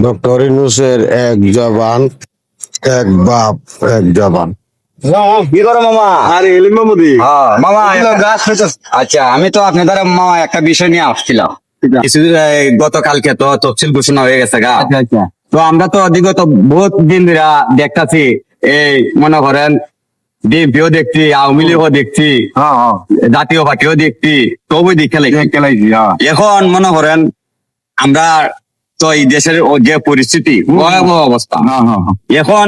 Doctor ইউনূসের এক জবান, এক বাপ, এক জবান। কি করো মামা? আরে এলিম মামুদি মামা গাছ হইতেছে। আচ্ছা, আমি তো আপনার দ্বারা মামা একটা বিষয় নিয়ে আসছিলাম। কিছুদিন গতকালকে তো তফসিল ঘোষণা হয়ে গেছে গা। তো আমরা তো বিগত বহুত দিন ধরে দেখতাছি, এই মনে করেন বিএনপিও দেখছি, আওয়ামী লীগও দেখছি, জাতীয় পার্টিও দেখছি, সবই খেলাইছি। এখন মনে করেন আমরা তো এই দেশের যে পরিস্থিতি, ভয়াবহ অবস্থা, এখন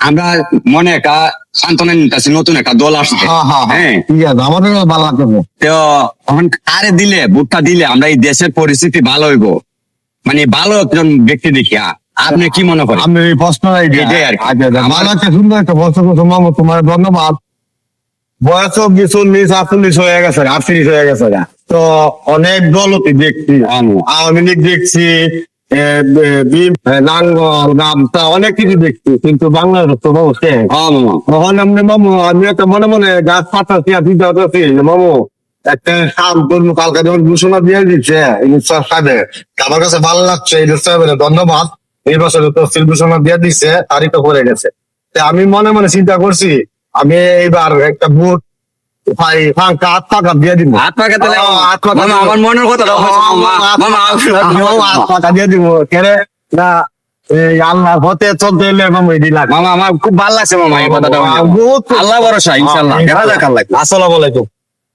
আমরা মনে একটা সান্ত্বনা নিতেছি, নতুন একটা দল আসছে। হ্যাঁ, ঠিক আছে, আমাদের ভালো লাগতেছে। তো এখন কারে দিলে, ভোটটা দিলে আমরা এই দেশের পরিস্থিতি ভালো হইব, মানে ভালো একজন ব্যক্তি দেখিয়া আপনি কি মনে করেন? আমি এই প্রশ্ন এটাই আর কি। আমার একটা সুন্দর একটা প্রশ্ন করছো মামু, তোমার ধন্যবাদ। বয়স 40 হয়ে গেছে, 38 হয়ে গেছে। তো অনেক দলতি দেখছি, আওয়ামী লীগ দেখছি, নাঙ্গল, গামছা, অনেক কিছু দেখছি, কিন্তু বাংলাদেশ তো বাবু শেষ। তখন আপনি মামু, আমি একটা মনে মনে গাছ পাতাছি আর দিতে হতেছি, মামু একটা কাম করবো, কালকে যখন ঘোষণা দিয়ে দিচ্ছে ইনসাফ সাহেব, আমার কাছে ভালো লাগছে। ইনসাফ সাহেবের ধন্যবাদ। এই বছর তফসিল ঘোষণা দিয়ে দিচ্ছে, তারিখ করে গেছে। তা আমি মনে মনে চিন্তা করছি, আমি এইবার একটা ভোট ফাঁকা হাত পাকা দিয়ে দিব। হাত পাকা দিলে মামা, আমার মনের কথা হাত পাকা দিয়ে দিব। কেরে না, এই আল্লাহর হতে চলতে এলে মামু এটি লাগে। মামা, আমার খুব ভালো লাগছে মামা এই কথাটা। বহুত আল্লাহ ভরসা, ইনশাল্লাহ দেখা যাক। আল্লাহ। আসসালামু আলাইকুম।